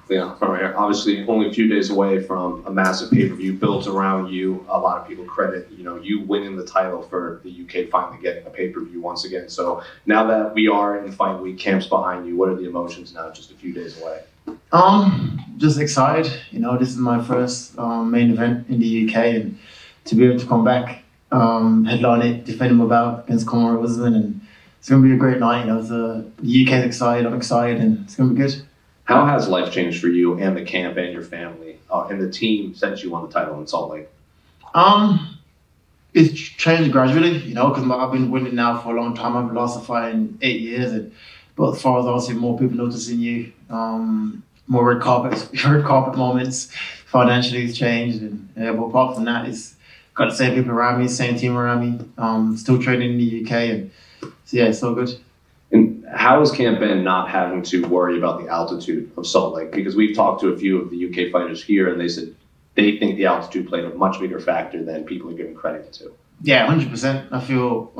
Obviously only a few days away from a massive pay-per-view built around you. A lot of people credit, you winning the title for the UK finally getting a pay-per-view once again. So now that we are in fight week, camp's behind you, what are the emotions now just a few days away? Just excited. This is my first main event in the UK, and to be able to come back, headline it, defend my belt against Kamaru Usman, and it's going to be a great night. The UK's excited, I'm excited, and it's going to be good. How has life changed for you and the camp and your family and the team since you won the title in Salt Lake? It's changed gradually, because I've been winning now for a long time. I've lost a fight in 8 years, but as far as obviously more people noticing you, more red carpet moments, financially it's changed, but apart from that, it's got the same people around me, same team around me, still training in the UK, and so yeah, it's all good. And how has camp been not having to worry about the altitude of Salt Lake? Because we've talked to a few of the UK fighters here, and they said they think the altitude played a much bigger factor than people are giving credit to. Yeah, 100%. I feel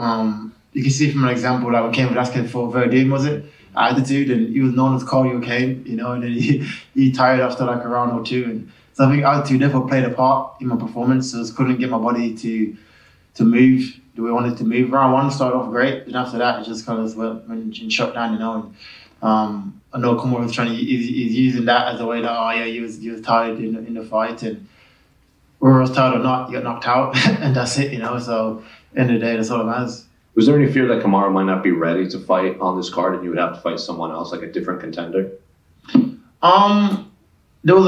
you can see from an example like when Cain Velasquez fought Verdun, was it? Altitude, and he was known as cardio Cain, and then he tired after like a round or two, and so I think altitude definitely played a part in my performance. So I just couldn't get my body to move the way I wanted to move. Round one started off great, and after that it just kind of went and shut down, And I know Kamaru was he's using that as a way that he was tired in the fight, and whether I was tired or not, you got knocked out, and that's it, So end of the day, that's all that matters. Was there any fear that Kamaru might not be ready to fight on this card, and you would have to fight someone else, like a different contender? There was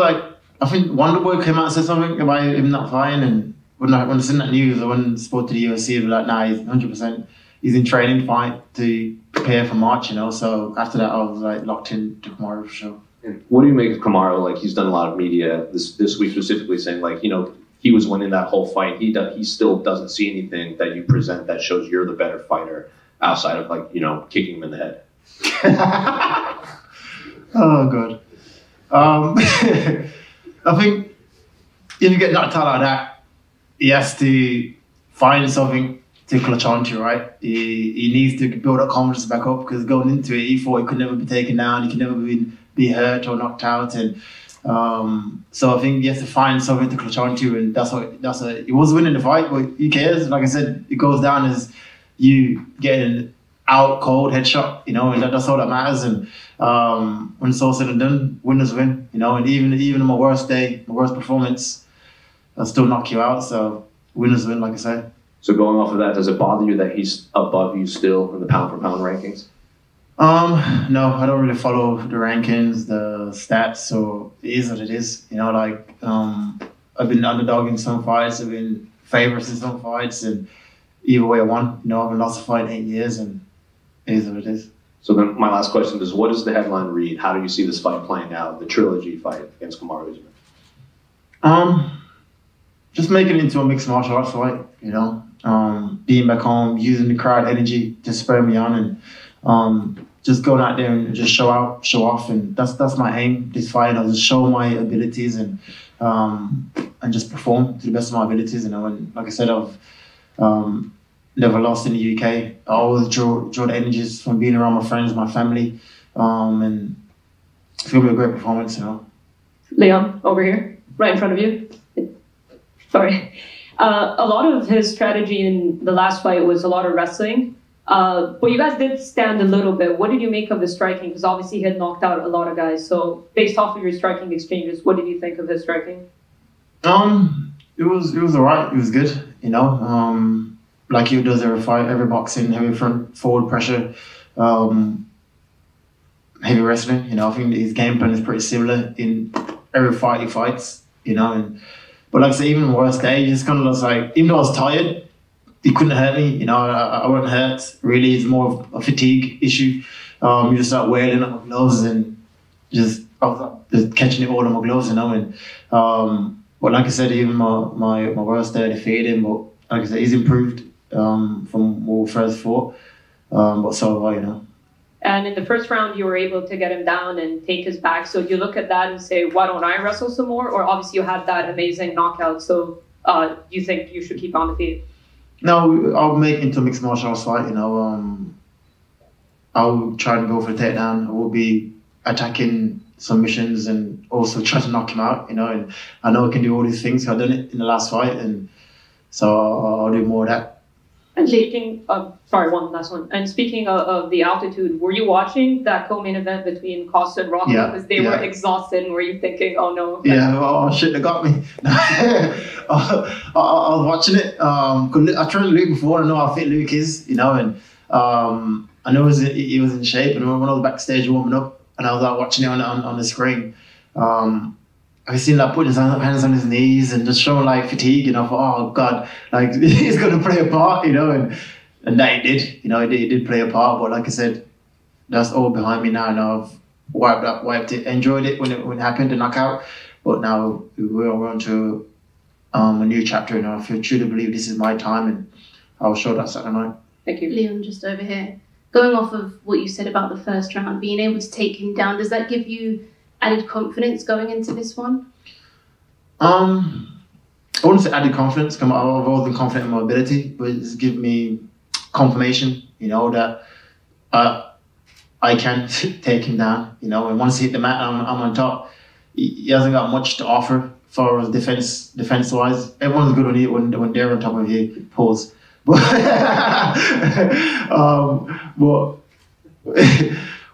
I think Wonderboy came out and said something about him not fighting, and when I seen that news, I went and spoke to the UFC. Like, nah, he's 100%. He's in training fight to prepare for March, So after that, I was locked in to Kamaru for sure. And what do you make of Kamaru? He's done a lot of media this week specifically saying he was winning that whole fight. He still doesn't see anything that you present that shows you're the better fighter outside of kicking him in the head. Oh God. I think if you get knocked out like that, he has to find something to clutch onto, right? He needs to build that confidence back up, because going into it, he thought he could never be taken down, he could never be hurt or knocked out, and so I think he has to find something to clutch onto, and that's what he was winning the fight, but who cares? Like I said, it goes down as you getting out cold headshot, and that's all that matters. And when it's all said and done, winners win, and even on my worst day, my worst performance, I'll still knock you out. So winners win, like I said. So going off of that, does it bother you that he's above you still in the pound for pound rankings? No, I don't really follow the rankings, the stats, so it is what it is. I've been underdog in some fights, I've been favorites in some fights, and either way I won. I've been lost a fight in 8 years, and it is what it is. So then my last question is, what does the headline read? How do you see this fight playing out, the trilogy fight against Kamaru Usman? Just making it into a mixed martial arts fight, being back home, using the crowd energy to spur me on, and just going out there and just show off, and that's my aim this fight. I'll just show my abilities and just perform to the best of my abilities. And like I said, I've never lost in the UK. I always draw the energies from being around my friends, my family, and it's gonna be a great performance. Leon, over here, right in front of you. Sorry. A lot of his strategy in the last fight was a lot of wrestling. But you guys did stand a little bit. What did you make of his striking? Because obviously he had knocked out a lot of guys. So based off of your striking exchanges, what did you think of his striking? It was alright. It was good. Like he does every fight, every boxing, heavy front forward pressure, heavy wrestling. I think his game plan is pretty similar in every fight he fights. But like I said, even on the worst day, it's kind of just even though I was tired, he couldn't hurt me. I wasn't hurt. Really, it's more of a fatigue issue. You just start wailing on my gloves and I was just catching it all on my gloves, and but like I said, even my worst day, I defeated him. But like I said, he's improved from when we first fought. But so have I, And in the first round, you were able to get him down and take his back. So you look at that and say, why don't I wrestle some more? Or obviously you had that amazing knockout. So you think you should keep on the feet? No, I'll make it into a mixed martial arts fight. I'll try and go for a takedown. I will be attacking submissions and also try to knock him out, and I know I can do all these things. I've done it in the last fight, and so I'll do more of that. And speaking of, one last one. And speaking of the altitude, were you watching that co-main event between Costa and Rocky? Because they were exhausted, and were you thinking, oh no? Yeah, oh shit, they got me. I was watching it. I tried Luke before. I know how fit Luke is, and I know he was in shape. And when I was backstage warming up, and I was watching it on the screen, I've seen putting his hands on his knees and just showing fatigue, for oh god, he's gonna play a part, and that he did, he did play a part. But like I said, that's all behind me now, and I've wiped it, enjoyed it when it happened, the knockout. But now we're on to a new chapter, and I truly believe this is my time, and I'll show that Saturday night. Thank you, Leon. Just over here, going off of what you said about the first round, being able to take him down, does that give you added confidence going into this one? I wouldn't say added confidence, because I've always been confident in my ability, but it's given me confirmation, that I can take him down, and once he hit the mat, I'm on top. He hasn't got much to offer for defense-wise. Everyone's good when they're on top of you, pause. But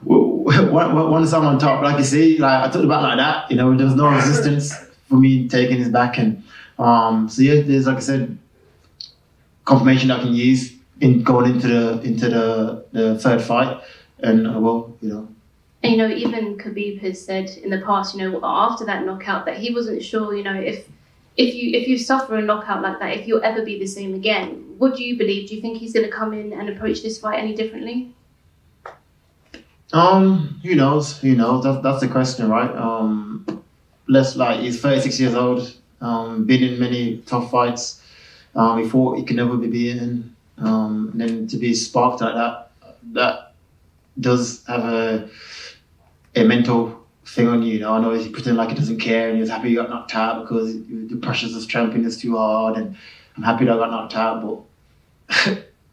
once I'm on top, like you see, I took the back like that, there was no resistance for me taking his back, and so yeah, there's, like I said, confirmation I can use in going into the third fight, and I will, And even Khabib has said in the past, after that knockout, that he wasn't sure, if you suffer a knockout like that, if you'll ever be the same again. What do you believe? Do you think he's going to come in and approach this fight any differently? Who knows? That's the question, right? He's 36 years old, been in many tough fights. He thought he could never be beaten. And then to be sparked like that does have a mental thing on you. I know he pretended like he doesn't care, and he was happy he got knocked out because the pressures of champion is too hard, and I'm happy that I got knocked out.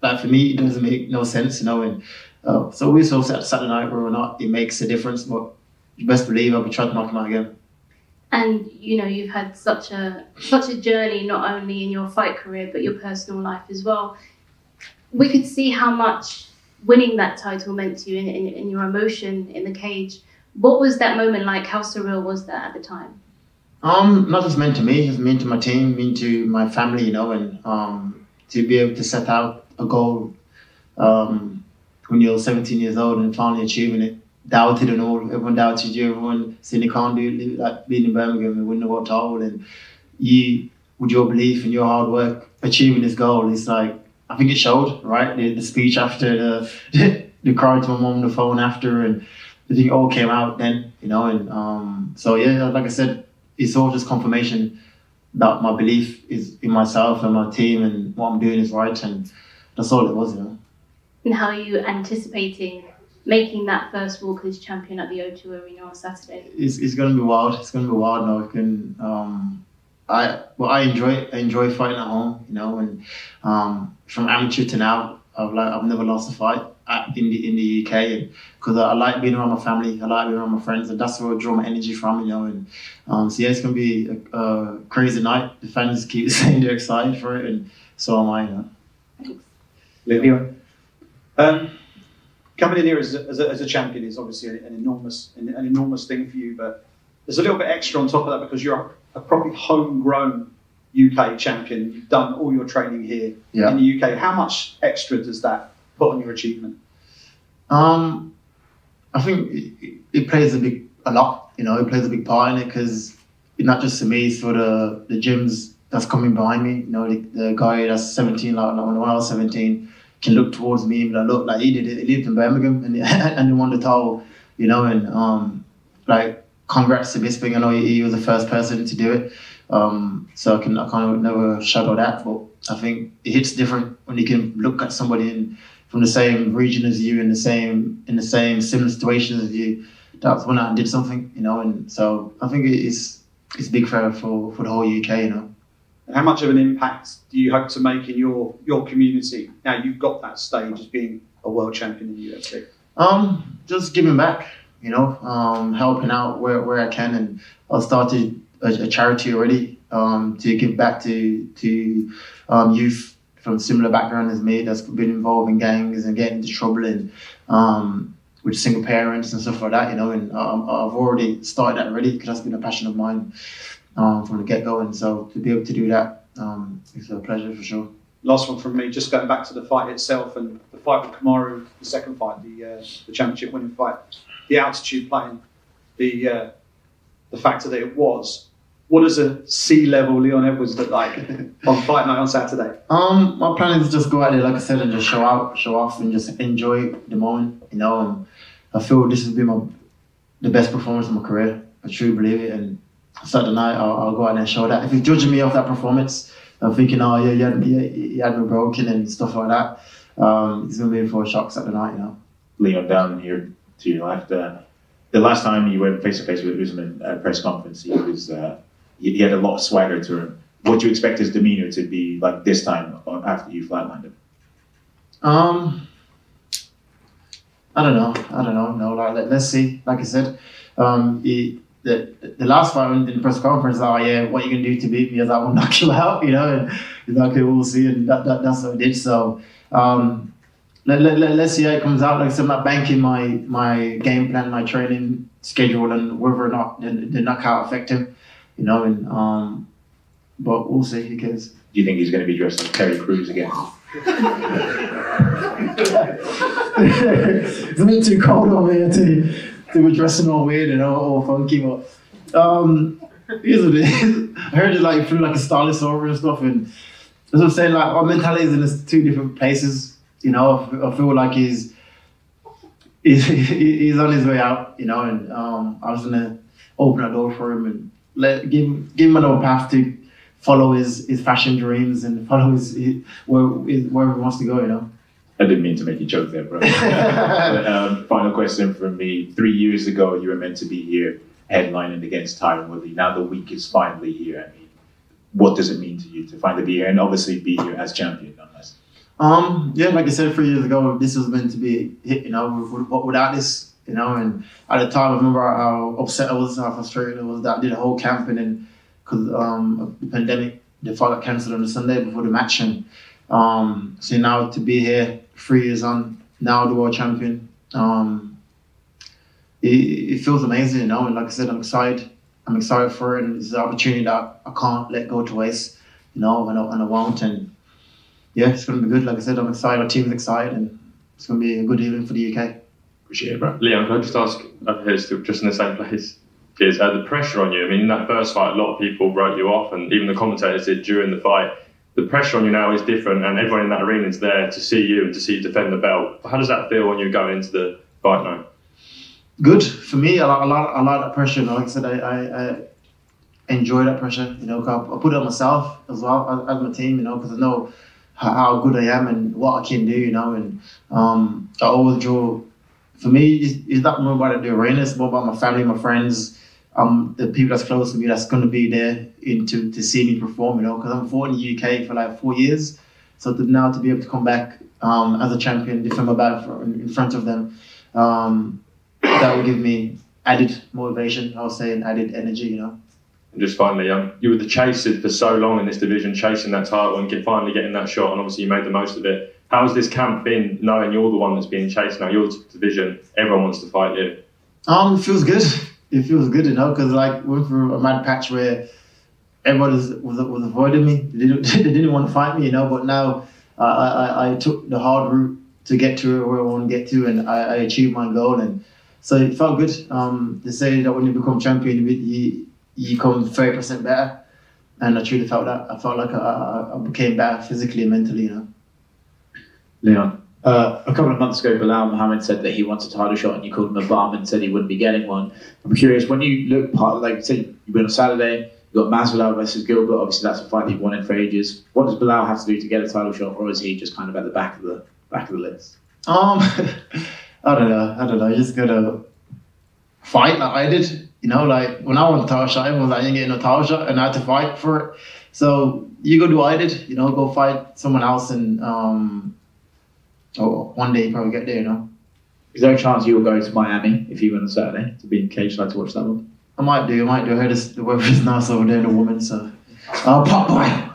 But for me, it doesn't make no sense, And so we're so set Saturday night, whether or not it makes a difference. But you best believe I'll be trying to knock him out again. And you've had such a journey, not only in your fight career but your personal life as well. We could see how much winning that title meant to you in your emotion in the cage. What was that moment like? How surreal was that at the time? Not just meant to me, just meant to my team, meant to my family, and to be able to set out a goal when you're 17 years old and finally achieving it. Doubted and all, everyone doubted you, everyone saying you can't do it, being in Birmingham and winning the world title, and you, with your belief and your hard work, achieving this goal, it's I think it showed, right? The speech after, the cry to my mum on the phone after, and I think it all came out then, and so yeah, like I said, it's all just confirmation that my belief is in myself and my team, and what I'm doing is right, and that's all it was, And how are you anticipating making that first walk as champion at the O2 Arena on Saturday? It's going to be wild. It's going to be wild now. I enjoy fighting at home, and from amateur to now, I've never lost a fight in the UK, because I like being around my family, I like being around my friends, and that's where I draw my energy from, and so yeah, it's going to be a crazy night. The fans keep saying they're excited for it, and so am I. Thanks. Leon. Coming in here as a champion is obviously an enormous thing for you, but there's a little bit extra on top of that because you're a properly homegrown UK champion. You've done all your training here in the UK. How much extra does that put on your achievement? I think it plays a lot. It plays a big part in it, because it's not just for me, it's for the gyms that's coming behind me. The guy that's 17, like when I was 17. Can look towards me and look like he did it. He lived in Birmingham and he won the title, and congrats to Bisping. I know he was the first person to do it, so I kind of never shadow that. But I think it hits different when you can look at somebody from the same region as you, in the same similar situations as you. That's when I did something, and so I think it's big for the whole UK, And how much of an impact do you hope to make in your community now you've got that stage as being a world champion in the UFC? Just giving back. helping out where I can, and I started a charity already to give back to youth from similar background as me that's been involved in gangs and getting into trouble and with single parents and stuff like that, and I've already started that already because that's been a passion of mine from the get-go, and so to be able to do that is a pleasure for sure. Last one from me, just going back to the fight itself and the fight with Kamaru, the second fight, the championship winning fight, the altitude playing, the factor that it was. What does a sea-level Leon Edwards look like on fight night on Saturday? My plan is to just go out there, like I said, and just show off, and just enjoy the moment. I feel this has been the best performance of my career. I truly believe it, and Saturday night I'll go out there and show that. If you're judging me off that performance, I'm thinking, oh yeah, you had me broken and stuff like that. It's gonna be in for a shock Saturday night, Leon, down here to your left. The last time you went face to face with Usman at a press conference, he was he had a lot of swagger to him. What do you expect his demeanor to be like this time after you flatlined him? I don't know. No, let's see. Like I said, the last fight in the press conference, what are you gonna do to beat me? I was like, I'll knock you out, and he's like, okay, we'll see, and that's what I did. So let's see how it comes out. Like I said, I'm not banking my game plan, my training schedule, and whether or not the knockout affect him, but we'll see. Who cares? Do you think he's going to be dressed like Terry Crews again? It's a bit too cold over here to be dressing all weird and all funky, but here's what it is. I heard it flew like a Starless over and stuff, and as I'm saying, our mentality is in two different places. I feel like he's on his way out, and I was gonna open a door for him and give him another path to follow his fashion dreams and follow where he wants to go, I didn't mean to make you joke there, bro. But, final question from me. 3 years ago, you were meant to be here headlining against Tyron Woodley. Now the week is finally here. I mean, what does it mean to you to finally be here and obviously be here as champion, nonetheless? Like I said 3 years ago, this was meant to be hit, without this, and at the time I remember how upset I was, how frustrated I was that I did a whole camp, and then because the pandemic, the fight got cancelled on the Sunday before the match, and so now to be here 3 years on, now the world champion, it feels amazing, and like I said, I'm excited for it, and it's an opportunity that I can't let go to waste, and I won't, and yeah, it's going to be good. Like I said, I'm excited, our team's excited, and it's going to be a good evening for the UK. Appreciate it, bro. Leon, can I just ask, over here, still just in the same place, is the pressure on you? I mean, in that first fight, a lot of people wrote you off, and even the commentators did during the fight. The pressure on you now is different, and everyone in that arena is there to see you and to see you defend the belt. How does that feel when you're going into the fight now? Good for me. I like that pressure. Like I said, I enjoy that pressure. I put it on myself as well as my team. Because I know how good I am and what I can do. And I always draw. For me, it's not more about the arena. It's more about my family, my friends, the people that's close to me that's going to be there to see me perform. Because I'm fought in the UK for 4 years, so now to be able to come back as a champion, defend my belt in front of them. That will give me added motivation, I would say, and added energy, And just finally, you were the chaser for so long in this division, chasing that title and finally getting that shot, and obviously you made the most of it. How's this camp been, knowing you're the one that's being chased now, your division, everyone wants to fight you? It feels good. It feels good, because we went through a mad patch where everybody was avoiding me. They didn't want to fight me, but now I took the hard route to get to where I want to get to, and I achieved my goal, and so it felt good. They say that when you become champion, you become 30% better, and I truly felt that. I felt like I became better physically and mentally, Leon, a couple of months ago, Bilal Muhammad said that he wants a title shot, and you called him a bum and said he wouldn't be getting one. I'm curious, when you look, say you went on Saturday, you got Masvidal versus Gilbert. Obviously, that's a fight that you've wanted for ages. What does Bilal have to do to get a title shot, or is he just kind of at the back of the list? I don't know. You just gotta fight like I did. When I won the title shot, everyone was like, I ain't getting no title shot, and I had to fight for it. So you go do what I did. Go fight someone else, and one day you probably get there. Is there a chance you'll go to Miami if you win on Saturday to be in cage side to watch that one? I might do. I heard the weather is nice over there, the woman, so I'll pop by.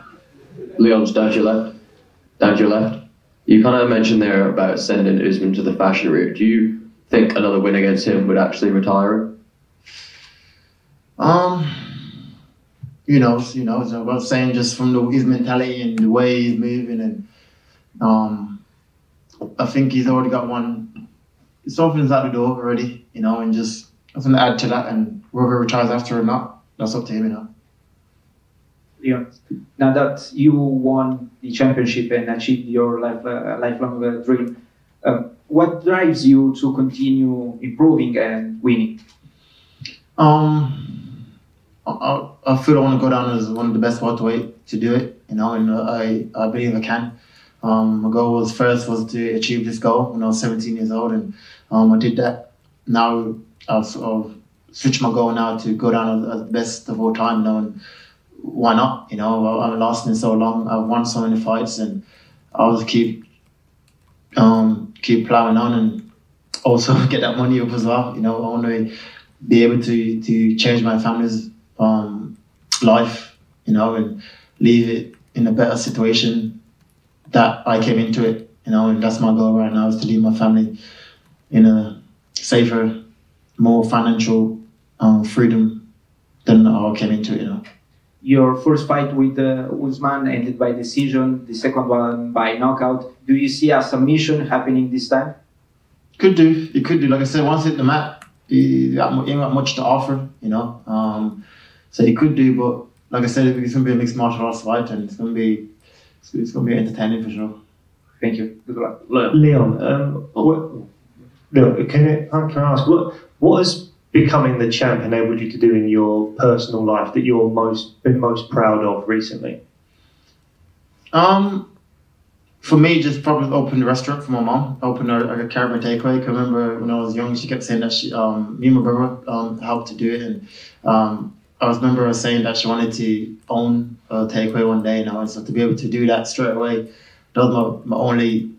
Leon's down to your left. Down to your left. You kind of mentioned there about sending Usman to the fashion route. Do you think another win against him would actually retire him? You know, it's about saying just from his mentality and the way he's moving, and I think he's already got one. Something's out the door already, you know, and just nothing to add to that. And whether he retires after or not, that's up to him, you know. Leon, now that you won the championship and achieved your lifelong dream, what drives you to continue improving and winning? I feel I want to go down as one of the best welterweight to do it, you know, and I believe I can. My goal was to achieve this goal when I was 17 years old, and I did that. Now I've switched my goal now to go down as the best of all time, you know, and why not? You know, I've lasted so long. I've won so many fights, and I'll just keep plowing on, and also get that money up as well. You know, I want to be able to change my family's life, you know, and leave it in a better situation that I came into it, you know, and that's my goal right now, is to leave my family in a safer, more financial freedom than I came into it, you know. Your first fight with Usman ended by decision, the second one by knockout. Do you see a submission happening this time? Could do. It could do. Like I said, once hit the mat, he ain't got much to offer, you know. So he could do, but like I said, it's going to be a mixed martial arts fight, and it's going to be entertaining for sure. Thank you. Good luck. Leon, can I ask, what has becoming the champ enabled you to do in your personal life that you're been most proud of recently? For me, just probably opened a restaurant for my mom. Opened a caravan takeaway. I remember when I was young, she kept saying that me and my brother helped to do it, and I remember her saying that she wanted to own a takeaway one day, you know, and so to be able to do that straight away, that was my only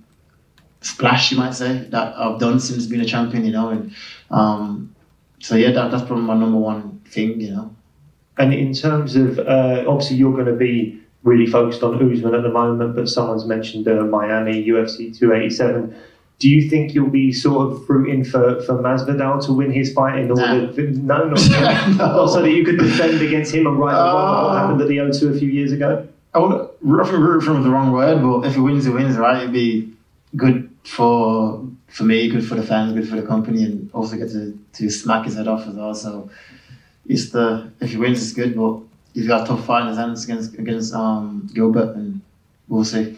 splash, you might say, that I've done since being a champion, you know, and so yeah, that's probably my number one thing, you know. And in terms of, obviously you're going to be really focused on Usman at the moment, but someone's mentioned Miami, UFC 287. Do you think you'll be sort of rooting for Masvidal to win his fight in order? No, not so that you could defend against him and right the wrong what happened at the O2 a few years ago? I would root for him is the wrong word, but if he wins, he wins, right? It'd be good for me, good for the fans, good for the company, and also get to smack his head off as well. So if he wins, it's good, but he's got a tough fight in his hands against Gilbert, and we'll see.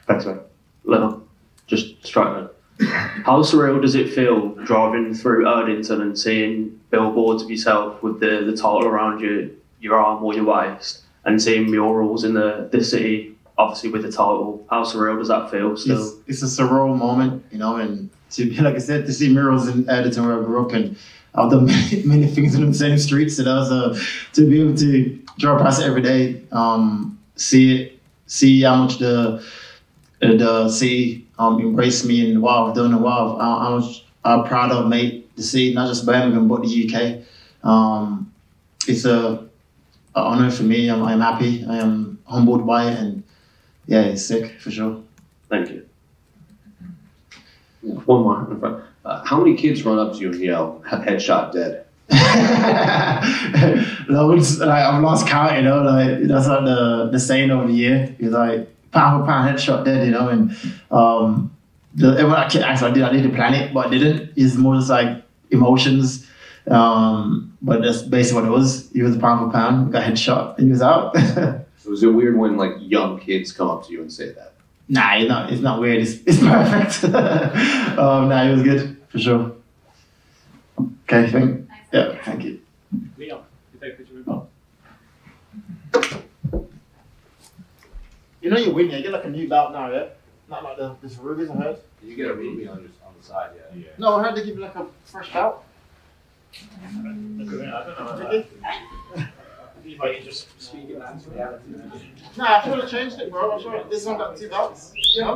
Thanks, mate. Leon, just striking. How surreal does it feel driving through Erdington and seeing billboards of yourself with the title around your arm or your waist, and seeing murals in the city, obviously with the title? How surreal does that feel still? It's a surreal moment, you know, and to be, like I said, to see murals in Erdington where I grew up, and I've done many things in the same streets, you know, so to be able to drive past it every day, see how much the city embraced me and what I've done and how proud I've made the city, not just Birmingham but the UK. It's an honour for me. I'm happy. I am humbled by it, and yeah, it's sick for sure. Thank you. One more in front. How many kids run up to you and yell, "Headshot dead"? I've lost count, you know. Like that's like the saying of the year. It's like pound for pound, headshot dead, you know. And when I did to plan it, but I didn't. It's more just like emotions. But that's basically what it was. He was pound for pound, got headshot, and he was out. So is it weird when like young kids come up to you and say that? Nah, it's not weird. It's perfect. Nah, it was good for sure. Okay, thank you. Leon, you take a picture with us. You know you win, yeah. You get like a new belt now, yeah. Not like this rubies I heard. Did you get a ruby on the side, yeah? No, I heard they give you like a fresh belt. I don't know. You just speaking that reality. Nah, I should have changed it, bro. I'm sure this one got 2 belts. Yeah.